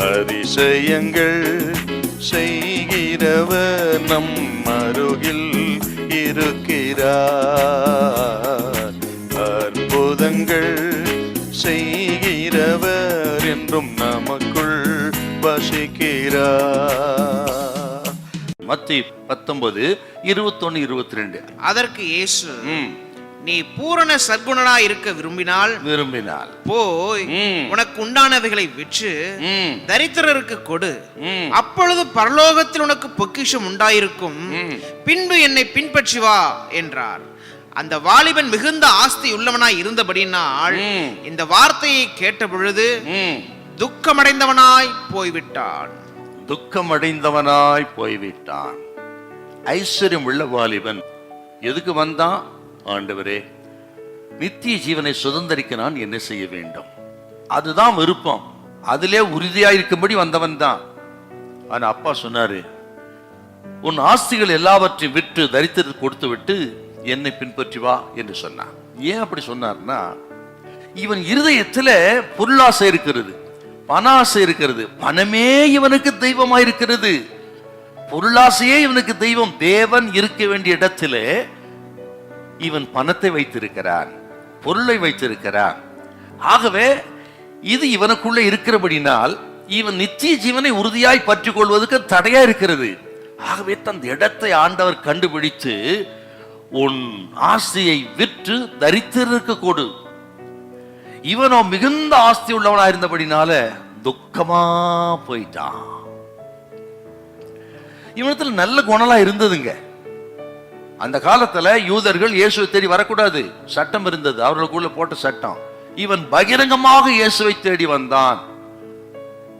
அதிசயங்கள் செய்கிறவர் நம் அருகில் இருக்கிறார். அற்புதங்கள் செய்கிறவர் என்றும் நமக்குள் வசிக்கிறார். மத்தேயு 19:21-22. அதற்கு இயேசு, நீ பூரண சற்குணனாய் இருக்க விரும்பினால் போய் உனக்கு உண்டானவைகளை விற்று தரித்திரருக்கு கொடு, அப்பொழுது பரலோகத்தில் உனக்கு பொக்கிஷம் உண்டாயிருக்கும், பின்பு என்னை பின்பற்றி வா என்றார். அந்த வாலிபன் மிகுந்த ஆஸ்தி உள்ளவனாய் இருந்தபடினால் இந்த வார்த்தையை கேட்ட பொழுது துக்கமடைந்தவனாய் போய்விட்டான். ஐஸ்வர்யம் உள்ள வாலிபன் எதுக்கு வந்தான்? ஆண்டவரே, நித்திய ஜீவனை சுதந்தரிக்க நான் என்ன செய்ய வேண்டும்? அதுதான் விருப்பம். அதிலே உறுதியாயிருக்கும்படி வந்தவன் தான். ஆனா அப்பா சொன்னாரு, உன் ஆஸ்திகள் எல்லாவற்றையும் விற்று தரித்திரத்துக்கு கொடுத்து விட்டு என்னை பின்பற்றி வா என்று சொன்னான். ஏன் அப்படி சொன்னார்னா, இவன் இருதயத்துல பொருளாசை இருக்கிறது, பண ஆசை இருக்கிறது. பணமே இவனுக்கு தெய்வமாயிருக்கிறது. பொருளாசையே இவனுக்கு தெய்வம். தேவன் இருக்க வேண்டிய இடத்திலே இவன் பணத்தை வைத்திருக்கிறான், பொருளை வைத்திருக்கிறான். ஆகவே இது இவனுக்குள்ள இருக்கிறபடினால் இவன் நித்திய ஜீவனை உறுதியாய் பற்றி கொள்வதற்கு தடையா இருக்கிறது. ஆகவே தன் இடத்தை ஆண்டவர் கண்டுபிடித்து, உன் ஆஸ்தியை விற்று தரித்திரருக்கு கொடு. இவனோ மிகுந்த ஆஸ்தி உள்ளவனா இருந்தபடினால துக்கமா போயிட்டான். இவனத்துல நல்ல குணலா இருந்ததுங்க. அந்த காலத்துல யூதர்கள் இயேசுவை தேடி வரக்கூடாது, சட்டம் இருந்தது, அவர்களுக்குள்ள போட்ட சட்டம். இவன் பகிரங்கமாக இயேசுவை தேடி வந்தான்.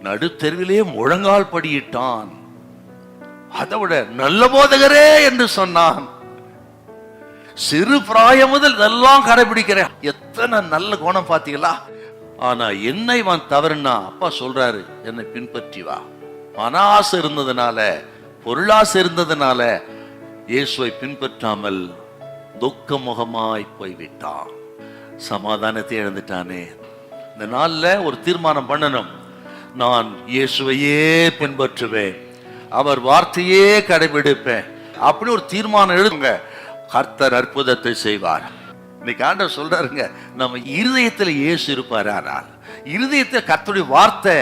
நடுத்தெருவிலே முழங்கால் படியிட்டான். அதோட நல்ல போதகரே என்று சொன்னான். சிறு பிராயம் முதல் இதெல்லாம் கடைபிடிக்கிறேன். எத்தனை நல்ல குணம் பாத்தீங்களா? ஆனா என்ன இவன் தவறுனா, அப்பா சொல்றாரு, என்னை பின்பற்றி வா. பணாசை இருந்ததுனால, பொருளாசை இருந்ததுனால இயேசுவை பின்பற்றாமல் துக்கமுகமாய் போய்விட்டான். சமாதானத்தை இழந்துட்டானே. இந்த நாள்ல ஒரு தீர்மானம் பண்ணணும். நான் இயேசுவையே பின்பற்றுவேன், அவர் வார்த்தையே கடைபிடிப்பேன் அப்படி ஒரு தீர்மானம் எழுதுங்க. கர்த்தர் அற்புதத்தை செய்வார். இன்னைக்கு ஆண்டவர் சொல்றாருங்க, நம்ம இருதயத்துல இயேசு இருப்பார். ஆனால் இருதயத்துல கர்த்தருடைய வார்த்தை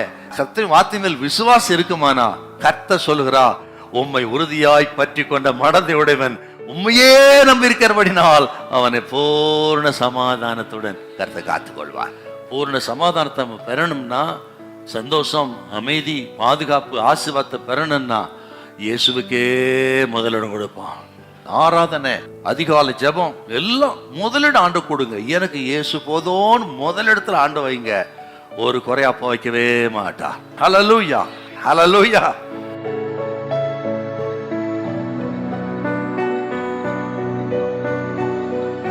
மேல் விசுவாசம் இருக்குமானா, கர்த்தர் சொல்லுகிறா, உம்மை உறுதியாய் பற்றி கொண்ட மனதை உடையவன் உண்மையே நம்பி இருக்கிறபடினால் அவனை பூர்ண சமாதானத்துடன் கர்த்தர் காத்துக் கொள்வார். பூர்ண சமாதானத்தை பெறணும்னா, சந்தோஷம், அமைதி, பாதுகாப்பு, ஆசீர்வாதத்தை பெறணும்னா இயேசுவுக்கே முதலிடம் கொடுப்பான். ஆராதனை, அதிகாலை ஜெபம் எல்லாம் முதலிடம் ஆண்டு கொடுங்க. எனக்கு இயேசு போதும்னு முதலிடத்துல ஆண்டு வைங்க. ஒரு குறையாப்ப வைக்கவே மாட்டா. ஹல்லேலூயா, ஹல்லேலூயா.